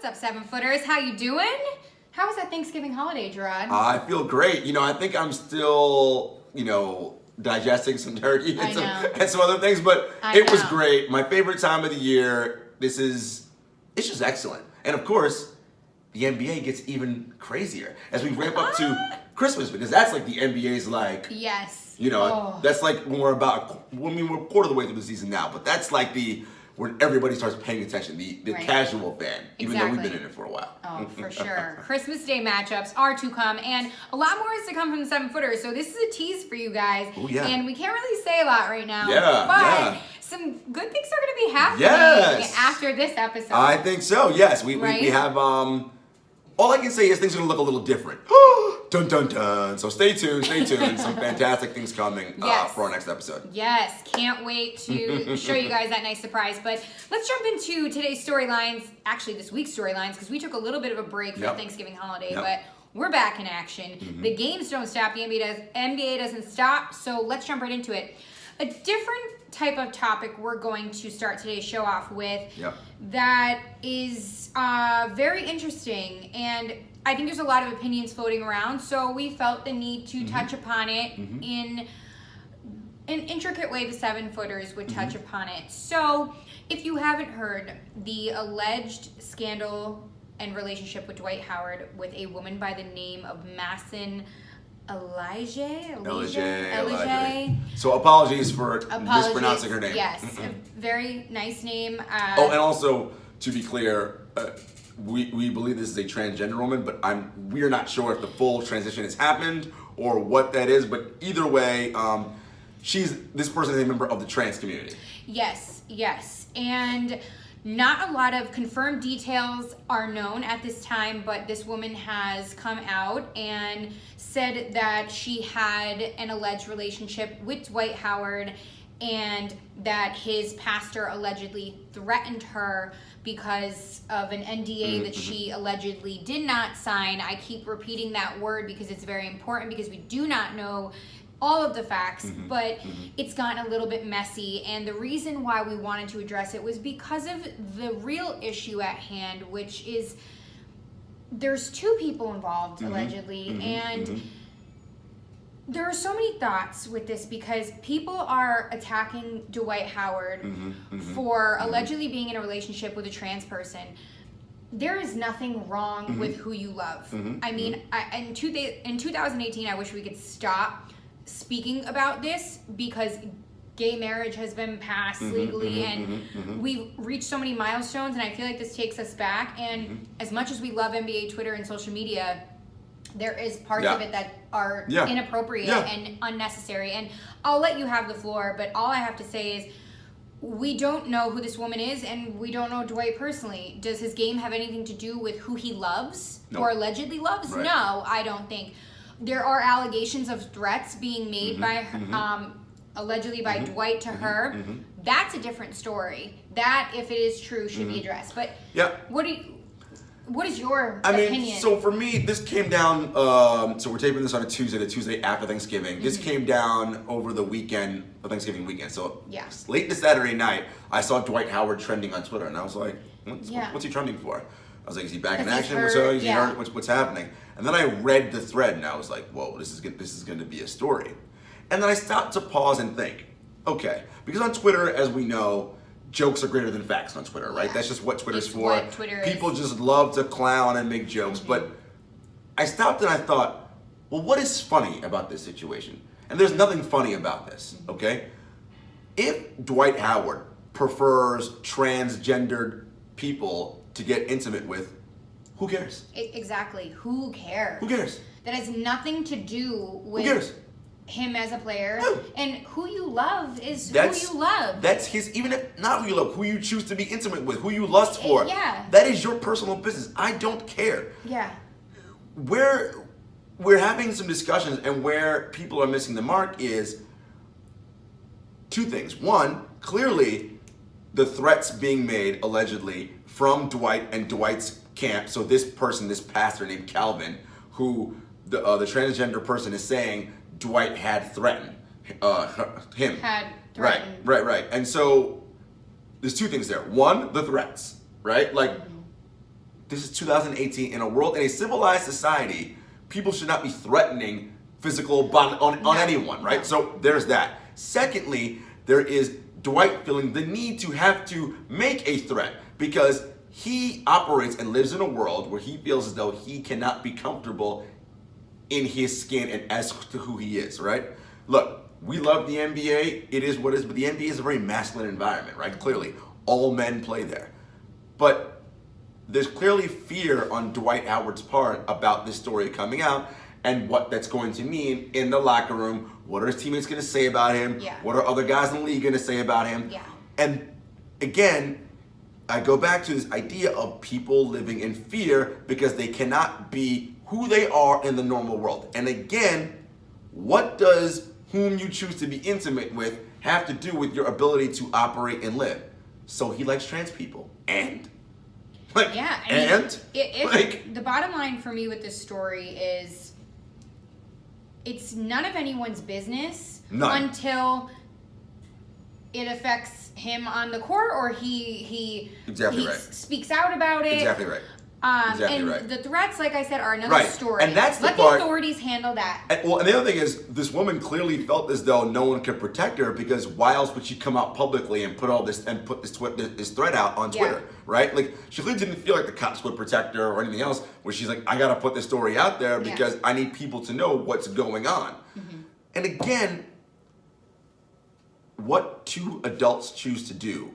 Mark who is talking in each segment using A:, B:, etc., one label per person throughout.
A: What's up, 7-footers? How you doing? How was that Thanksgiving holiday, Jarod?
B: I feel great. I think I'm still, digesting some turkey and some other things, but it was great. My favorite time of the year. It's just excellent. And of course, the NBA gets even crazier as we ramp up to Christmas, because that's like the NBA's like,
A: yes.
B: That's like when we're a quarter of the way through the season now, but that's like when everybody starts paying attention, the right. Casual fan, even though we've been in it for a while.
A: Oh, for sure. Christmas Day matchups are to come, and a lot more is to come from the 7-footers, so this is a tease for you guys.
B: Oh, yeah.
A: And we can't really say a lot right now,
B: but
A: some good things are going to be happening after this episode.
B: I think so, yes. We have, all I can say is things are going to look a little different. Dun, dun, dun. So stay tuned. Some fantastic things coming for our next episode.
A: Yes, can't wait to show you guys that nice surprise. But let's jump into today's storylines, actually this week's storylines, because we took a little bit of a break for the Thanksgiving holiday, but we're back in action. Mm-hmm. The games don't stop, the NBA doesn't stop, so let's jump right into it. A different type of topic we're going to start today's show off with that is very interesting, and I think there's a lot of opinions floating around, so we felt the need to touch upon it in an intricate way. The 7-footers would touch upon it. So if you haven't heard, the alleged scandal and relationship with Dwight Howard with a woman by the name of Masson Elijah. So
B: apologies for mispronouncing her name.
A: Yes, a very nice name.
B: And also, to be clear, we believe this is a transgender woman, but we're not sure if the full transition has happened or what that is. But either way, this person is a member of the trans community.
A: Yes, and not a lot of confirmed details are known at this time, but this woman has come out and said that she had an alleged relationship with Dwight Howard and that his pastor allegedly threatened her because of an NDA that she allegedly did not sign. I keep repeating that word because it's very important, because we do not know all of the facts, but it's gotten a little bit messy, and the reason why we wanted to address it was because of the real issue at hand, which is there's 2 people involved, allegedly, and there are so many thoughts with this because people are attacking Dwight Howard for allegedly being in a relationship with a trans person. There is nothing wrong with who you love. I mean, in 2018, I wish we could stop speaking about this because gay marriage has been passed legally and we've reached so many milestones, and I feel like this takes us back. And as much as we love NBA Twitter and social media, there is parts of it that are inappropriate and unnecessary. And I'll let you have the floor, but all I have to say is we don't know who this woman is, and we don't know Dwight personally. Does his game have anything to do with who he loves or allegedly loves?
B: Right.
A: No, I don't think. There are allegations of threats being made by allegedly by Dwight to her. That's a different story. That, if it is true, should be addressed. But what is your opinion?
B: So for me, this came down, so we're taping this on the Tuesday after Thanksgiving. This came down over the weekend, Thanksgiving weekend. So late into Saturday night, I saw Dwight Howard trending on Twitter, and I was like, what's he trending for? I was like, is he back in action? What's happening? And then I read the thread, and I was like, whoa, this is going to be a story. And then I stopped to pause and think, okay, because on Twitter, as we know, jokes are greater than facts on Twitter, right? That's just what Twitter's for.
A: What Twitter
B: People just love to clown and make jokes. But I stopped and I thought, well, what is funny about this situation? And there's nothing funny about this, okay? If Dwight Howard prefers transgendered people to get intimate with, who cares?
A: Exactly. Who cares?
B: Who cares?
A: That has nothing to do with
B: who cares?
A: Him as a player, and who you love is who you love.
B: That's his, even if not who you love, who you choose to be intimate with, who you lust for. That is your personal business. I don't care. Where we're having some discussions and where people are missing the mark is 2 things. One, clearly the threats being made allegedly from Dwight and Dwight's camp. So this pastor named Calvin, who the transgender person is saying Dwight had threatened him.
A: Had threatened.
B: Right. And so there's 2 things there. One, the threats, right? Like this is 2018. In a civilized society, people should not be threatening physical bond on anyone, right? So there's that. Secondly, there is Dwight feeling the need to have to make a threat because he operates and lives in a world where he feels as though he cannot be comfortable in his skin and as to who he is, right? Look, we love the NBA. It is what it is, but the NBA is a very masculine environment, right? Clearly, all men play there. But there's clearly fear on Dwight Howard's part about this story coming out and what that's going to mean in the locker room. What are his teammates going to say about him?
A: Yeah.
B: What are other guys in the league going to say about him?
A: Yeah.
B: And again, I go back to this idea of people living in fear because they cannot be who they are in the normal world. And again, what does whom you choose to be intimate with have to do with your ability to operate and live? So he likes trans people. And? Like,
A: yeah. The bottom line for me with this story is it's none of anyone's business until it affects him on the court or he speaks out about it.
B: Exactly right.
A: The threats, like I said, are another story.
B: And that's
A: Let the authorities handle that.
B: And the other thing is, this woman clearly felt as though no one could protect her because why else would she come out publicly and put this threat out on Twitter, right? Like, she clearly didn't feel like the cops would protect her or anything else, where she's like, I gotta put this story out there because I need people to know what's going on. Mm-hmm. And again, what two adults choose to do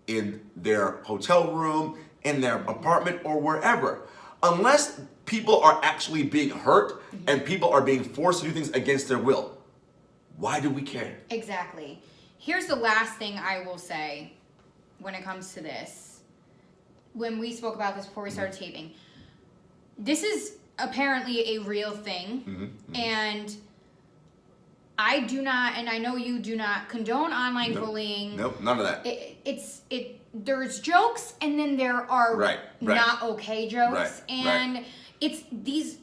B: in their hotel room, in their apartment, or wherever, unless people are actually being hurt and people are being forced to do things against their will, why do we care? Exactly.
A: Here's the last thing I will say when it comes to this. When we spoke about this before we started taping, this is apparently a real thing, and I do not, and I know you do not condone online bullying.
B: Nope, none of that.
A: There's jokes, and then there are not okay jokes, this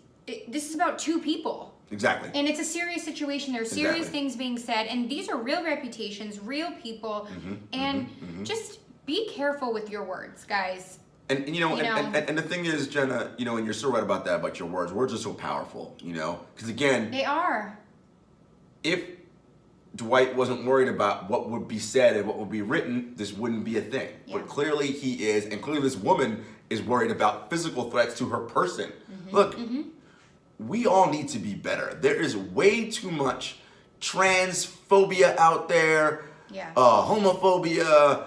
A: is about two people.
B: Exactly.
A: And it's a serious situation. There's serious things being said, and these are real reputations, real people, just be careful with your words, guys.
B: And and the thing is, Jenna, and you're so right about that, about your words. Words are so powerful, because again,
A: they are.
B: If Dwight wasn't worried about what would be said and what would be written, this wouldn't be a thing. Yeah. But clearly he is, and clearly this woman is worried about physical threats to her person. Look, we all need to be better. There is way too much transphobia out there, homophobia,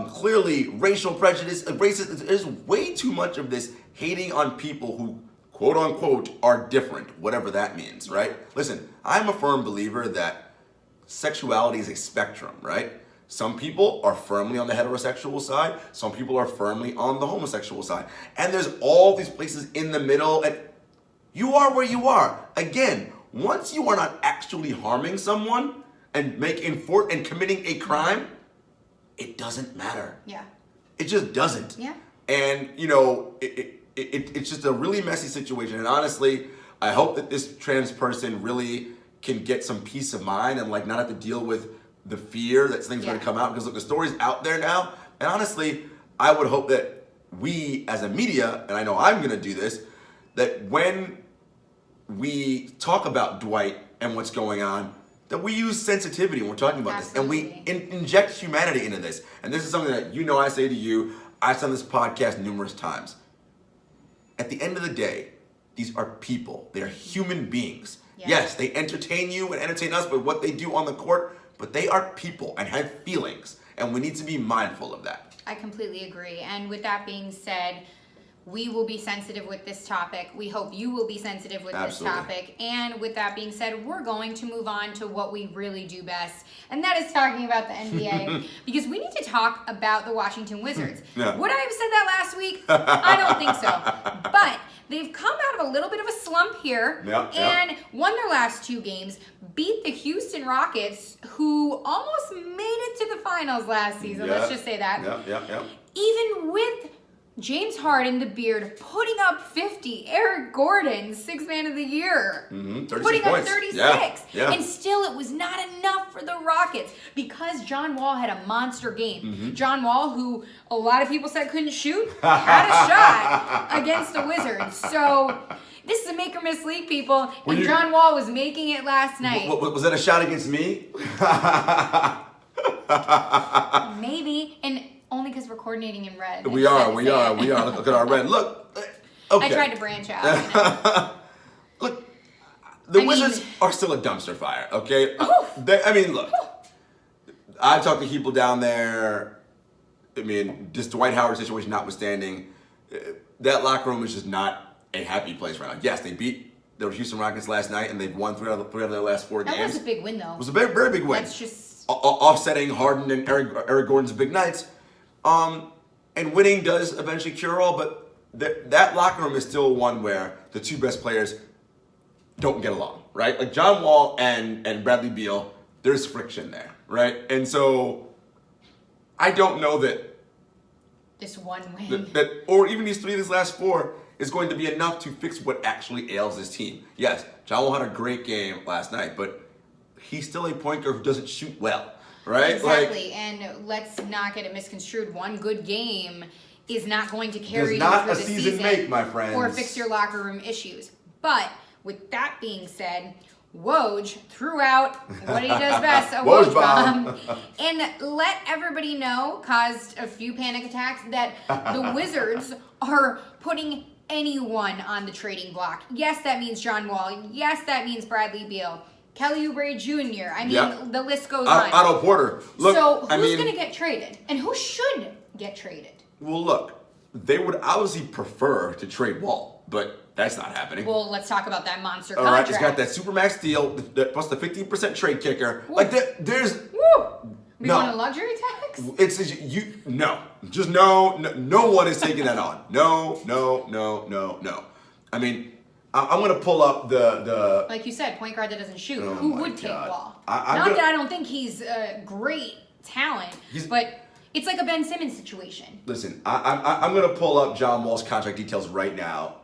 B: clearly racial prejudice, racist. There's way too much of this hating on people who, quote unquote, are different, whatever that means, right? Listen, I'm a firm believer that sexuality is a spectrum, right? Some people are firmly on the heterosexual side, some people are firmly on the homosexual side. And there's all these places in the middle, and you are where you are. Again, once you are not actually harming someone and committing a crime, it doesn't matter. Yeah. It just doesn't. Yeah. And, it's just a really messy situation. And honestly, I hope that this trans person really can get some peace of mind and not have to deal with the fear that things are going to come out. Because look, the story's out there now. And honestly, I would hope that we as a media, and I know I'm going to do this, that when we talk about Dwight and what's going on, that we use sensitivity when we're talking about this. And we inject humanity into this. And this is something that I say to you, I've done this podcast numerous times. At the end of the day, these are people. They are human beings. Yes, they entertain you and entertain us with what they do on the court, but they are people and have feelings, and we need to be mindful of that.
A: I completely agree. And with that being said, we will be sensitive with this topic. We hope you will be sensitive with this topic. And with that being said, we're going to move on to what we really do best, and that is talking about the NBA, because we need to talk about the Washington Wizards. Would I have said that last week? I don't think so. But they've come out of a little bit of a slump here and won their last two games, beat the Houston Rockets, who almost made it to the finals last season. Let's just say that. Even with James Harden, the beard, putting up 50. Eric Gordon, 6th man of the year,
B: 36
A: putting
B: points.
A: up 36.
B: Yeah.
A: And still, it was not enough for the Rockets because John Wall had a monster game. John Wall, who a lot of people said couldn't shoot, had a shot against the Wizards. So this is a make or miss league, people. And John Wall was making it last night.
B: Was that a shot against me?
A: Maybe. And only because we're coordinating in red.
B: We are. Look at our red. Look. Okay.
A: I tried to branch out.
B: Look, the Wizards are still a dumpster fire, okay? Look. I've talked to people down there. I mean, this Dwight Howard situation notwithstanding, that locker room is just not a happy place right now. Yes, they beat the Houston Rockets last night, and they've won three out of their last 4 games.
A: That was a big win, though.
B: It was a very, very big win.
A: That's just...
B: offsetting Harden and Eric Gordon's big nights. And winning does eventually cure all, but that locker room is still one where the two best players don't get along, right? Like John Wall and Bradley Beal, there's friction there, right? And so I don't know that
A: this one win,
B: or even these last 4 is going to be enough to fix what actually ails this team. Yes, John Wall had a great game last night, but he's still a point guard who doesn't shoot well. Right?
A: Exactly, and let's not get it misconstrued. One good game is not going to carry you
B: through
A: the
B: season make, my friends.
A: Or fix your locker room issues. But with that being said, Woj threw out what he does best, a Woj bomb, and let everybody know, caused a few panic attacks, that the Wizards are putting anyone on the trading block. Yes, that means John Wall. Yes, that means Bradley Beal. Kelly Oubre Jr. I mean, the list goes on.
B: Otto Porter. Look,
A: so who's going to get traded? And who should get traded?
B: Well, look, they would obviously prefer to trade Wall, but that's not happening.
A: Well, let's talk about that monster
B: contract. All right, it's got that Supermax deal, plus the 15% trade kicker. Woo. Like, there's...
A: Woo! We want a luxury tax?
B: No one is taking that on. No. I mean... I'm going to pull up the...
A: Like you said, point guard that doesn't shoot. Who would take Wall? Not that I don't think he's a great talent, but it's like a Ben Simmons situation.
B: Listen, I'm going to pull up John Wall's contract details right now,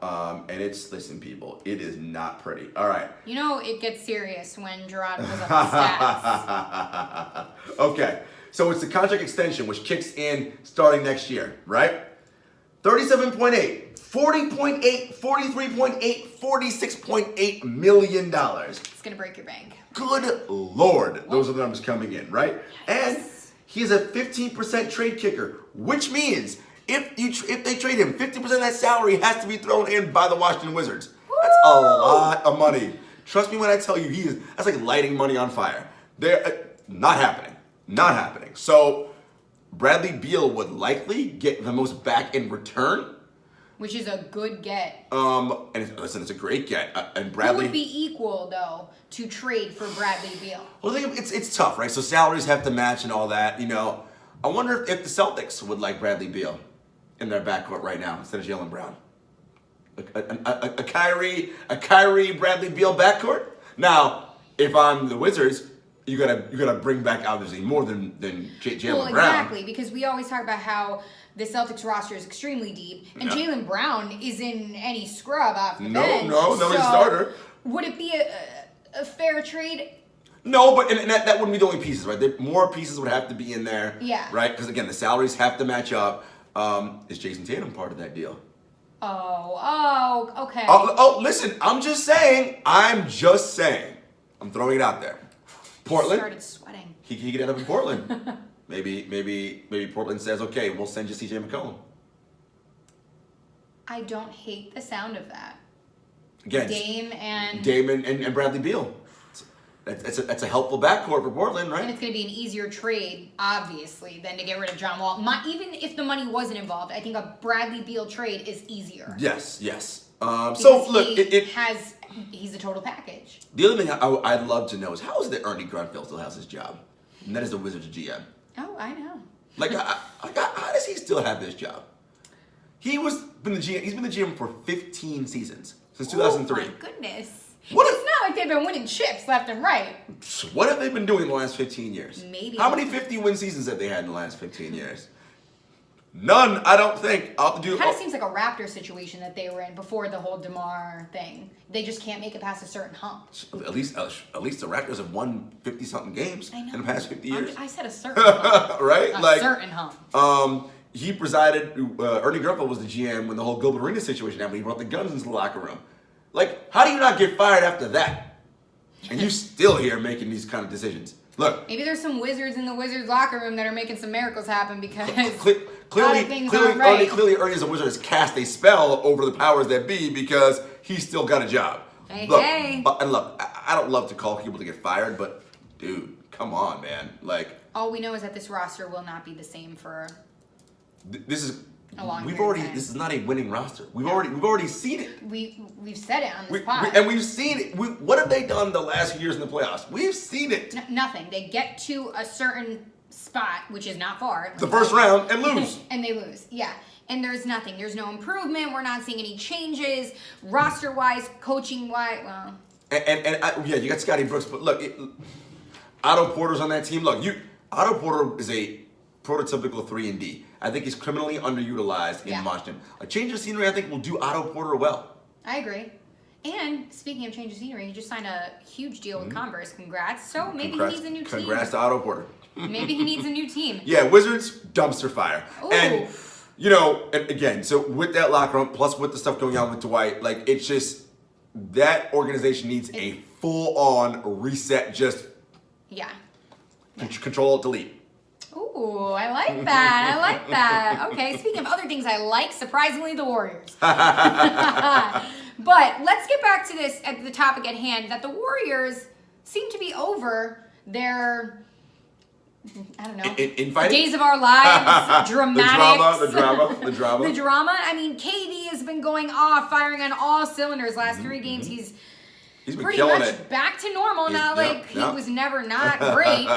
B: and listen, people, it is not pretty. All right.
A: You know it gets serious when Jarod pulls up the stats.
B: Okay, so it's the contract extension, which kicks in starting next year, right? 37.8. 40.8, 43.8, $46.8 million.
A: It's going to break your bank.
B: Good Lord. Those are the numbers coming in, right? Yes. And he's a 15% trade kicker, which means if they trade him, 50% of that salary has to be thrown in by the Washington Wizards. Woo! That's a lot of money. Trust me when I tell you, that's like lighting money on fire. Not happening. So Bradley Beal would likely get the most back in return.
A: Which is a good get.
B: And it's a great get. And Bradley...
A: Who would be equal, though, to trade for Bradley Beal?
B: Well, I think it's tough, right? So salaries have to match and all that. You know, I wonder if the Celtics would like Bradley Beal in their backcourt right now instead of Jaylen Brown. A Kyrie Bradley Beal backcourt. Now, if I'm the Wizards, you gotta bring back obviously more than Jaylen Brown.
A: Well, exactly, because we always talk about how the Celtics roster is extremely deep, and Jaylen Brown isn't any scrub off the bench.
B: No, he's a starter.
A: Would it be a fair trade?
B: No, but and that wouldn't be the only pieces, right? More pieces would have to be in there,
A: yeah.
B: Right? Because again, the salaries have to match up. Is Jason Tatum part of that deal?
A: Oh, okay.
B: Listen, I'm just saying. I'm throwing it out there. Portland.
A: Started sweating.
B: He could end up in Portland. Maybe Portland says, okay, we'll send you CJ McCollum.
A: I don't hate the sound of that.
B: Again,
A: Dame
B: and Bradley Beal. That's a helpful backcourt for Portland, right?
A: And it's going to be an easier trade, obviously, than to get rid of John Wall. Even if the money wasn't involved, I think a Bradley Beal trade is easier.
B: Yes. So look,
A: he's a total package.
B: The other thing I'd love to know is how is it that Ernie Grunfeld still has his job? And that is the Wizards GM.
A: Oh, I know.
B: Like, how does he still have this job? He's been the GM for 15 seasons since 2003.
A: Oh my goodness! It's
B: not
A: like they've been winning chips left and right.
B: What have they been doing in the last 15 years?
A: Maybe.
B: How many 50-win seasons have they had in the last 15 years? None, I don't think. I'll have to do.
A: Kind of seems like a Raptor situation that they were in before the whole DeMar thing. They just can't make it past a certain hump.
B: At least the Raptors have won 50-something games in the past 50 years.
A: I said a certain hump.
B: Right?
A: A certain hump.
B: He presided. Ernie Grunfeld was the GM when the whole Gilbert Arenas situation happened. He brought the guns into the locker room. Like, how do you not get fired after that? And you still here making these kind of decisions. Look.
A: Maybe there's some wizards in the Wizards locker room that are making some miracles happen because
B: clearly Ernie as a wizard has cast a spell over the powers that be because he's still got a job.
A: Hey.
B: And look, I don't love to call people to get fired, but dude, come on, man. Like,
A: all we know is that this roster will not be the same for
B: this is
A: a long
B: time. This is not a winning roster. We've already seen it.
A: We've said it on this pod.
B: And we've seen it. What have they done the last few years in the playoffs? We've seen it.
A: Nothing. They get to a certain spot, which is not far.
B: The first round and lose.
A: And they lose. Yeah. And there's nothing. There's no improvement. We're not seeing any changes roster-wise, coaching-wise. Well.
B: And you got Scotty Brooks, but look, Otto Porter's on that team. Look, Otto Porter is a prototypical 3-and-D. I think he's criminally underutilized in Washington. A change of scenery, I think, will do Otto Porter well.
A: I agree. And speaking of change of scenery, he just signed a huge deal with Converse. Congrats. So maybe he needs a new team.
B: Congrats to Otto Porter.
A: Maybe he needs a new team.
B: Yeah, Wizards, dumpster fire.
A: Ooh.
B: And, and again, so with that locker room, plus with the stuff going on with Dwight, like, it's just, that organization needs a full-on reset, just Control-Delete.
A: Ooh, I like that. Okay, speaking of other things I like, surprisingly, the Warriors. But let's get back to this at the topic at hand, that the Warriors seem to be over their, I don't know, days of our lives, dramatics.
B: The drama.
A: The drama. I mean, KD has been going off, firing on all cylinders. Last 3 games, he's been pretty much back to normal. He was never not great.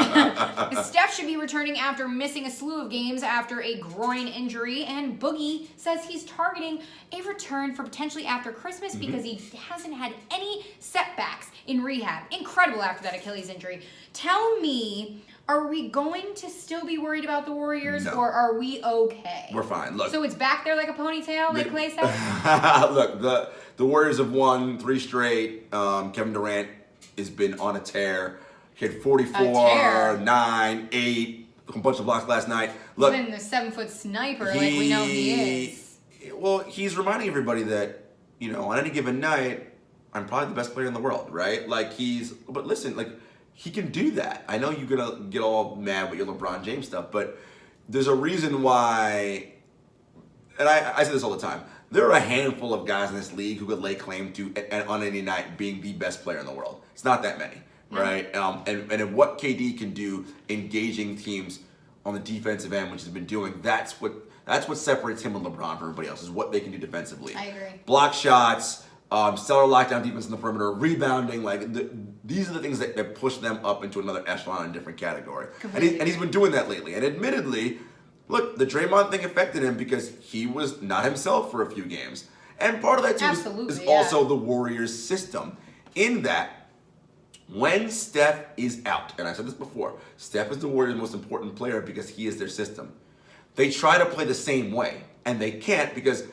A: Steph should be returning after missing a slew of games after a groin injury, and Boogie says he's targeting a return for potentially after Christmas because he hasn't had any setbacks in rehab. Incredible after that Achilles injury. Tell me, are we going to still be worried about the Warriors, or are we okay?
B: We're fine. Look.
A: So it's back there like a ponytail, like Clay said?
B: Look, the Warriors have won 3 straight. Kevin Durant has been on a tear. He had 44, 9, 8, a bunch of blocks last night. Look,
A: he's been the 7-foot sniper, like we know he is.
B: Well, he's reminding everybody that, on any given night, I'm probably the best player in the world, right? But listen, he can do that. I know you're going to get all mad with your LeBron James stuff, but there's a reason why, and I say this all the time, there are a handful of guys in this league who could lay claim to, on any night, being the best player in the world. It's not that many, right? And what KD can do engaging teams on the defensive end, which he's been doing, that's what separates him and LeBron from everybody else, is what they can do defensively. I
A: agree.
B: Block shots, stellar lockdown defense in the perimeter, rebounding, these are the things that push them up into another echelon in a different category. And he's been doing that lately. And admittedly, look, the Draymond thing affected him because he was not himself for a few games. And part of that, too, is also the Warriors' system, in that when Steph is out, and I said this before, Steph is the Warriors' most important player because he is their system. They try to play the same way, and they can't because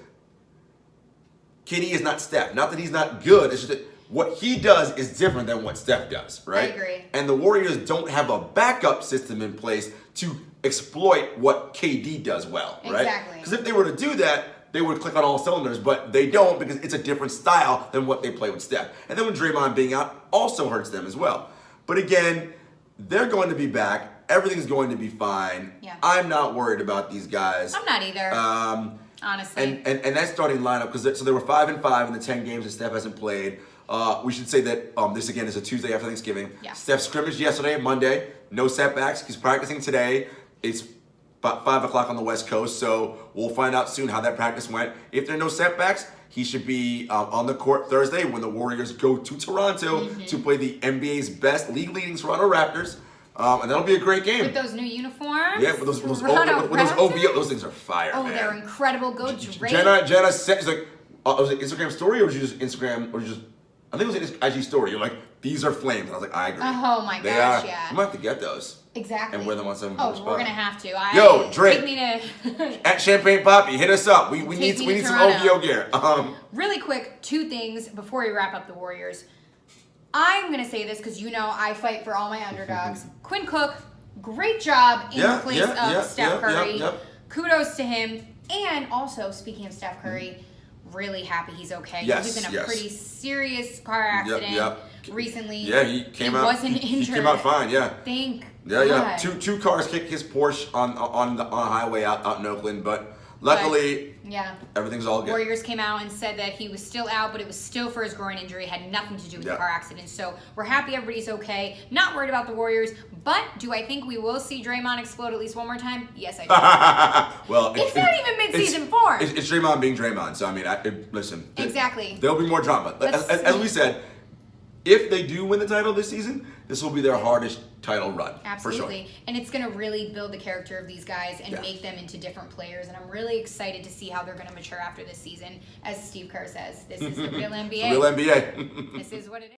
B: KD is not Steph. Not that he's not good, it's just that what he does is different than what Steph does, right?
A: I agree.
B: And the Warriors don't have a backup system in place to exploit what KD does well, right?
A: Exactly.
B: Because if they were to do that, they would click on all cylinders, but they don't because it's a different style than what they play with Steph. And then when Draymond being out also hurts them as well. But again, they're going to be back. Everything's going to be fine.
A: Yeah.
B: I'm not worried about these guys.
A: I'm not either. Honestly.
B: And that starting lineup, because they were 5-5 in the 10 games that Steph hasn't played. We should say that this again is a Tuesday after Thanksgiving.
A: Yeah.
B: Steph scrimmaged yesterday, Monday. No setbacks. He's practicing today. It's about 5 o'clock on the West Coast, so we'll find out soon how that practice went. If there are no setbacks, he should be on the court Thursday when the Warriors go to Toronto to play the NBA's best league-leading Toronto Raptors. And that'll be a great game.
A: With those new uniforms?
B: Yeah, with those OVO, those things are fire,
A: man.
B: they're
A: incredible. Go Drake.
B: Jenna sent, she's like, was it Instagram story or was it just Instagram, or just, I think it was an IG story. You're like, these are flames. And I was like, I agree.
A: Oh my gosh, yeah.
B: I'm going to have to get those.
A: Exactly.
B: And we're the ones that
A: we're going to have to.
B: Yo, Drake.
A: Take me to...
B: At Champagne Poppy, hit us up. We need some OVO gear.
A: Really quick, 2 things before we wrap up the Warriors. I'm going to say this because I fight for all my underdogs. Quinn Cook, great job in place of Steph Curry. Kudos to him. And also, speaking of Steph Curry, really happy he's okay. He was in a pretty serious car accident recently.
B: Yeah, he wasn't injured. He came out fine,
A: Thank
B: God. Two cars kicked his Porsche on the highway out in Oakland, but luckily, everything's all good.
A: Warriors came out and said that he was still out, but it was still for his groin injury. It had nothing to do with the car accident. So we're happy everybody's okay. Not worried about the Warriors. But do I think we will see Draymond explode at least one more time? Yes, I do.
B: Well,
A: it's not even mid-season form.
B: It's Draymond being Draymond. So, I mean, listen.
A: Exactly.
B: There'll be more drama. As we said, if they do win the title this season, this will be their hardest title run.
A: Absolutely.
B: For sure.
A: And it's going to really build the character of these guys and make them into different players. And I'm really excited to see how they're going to mature after this season. As Steve Kerr says, this is the real NBA.
B: The real NBA.
A: This is what it is.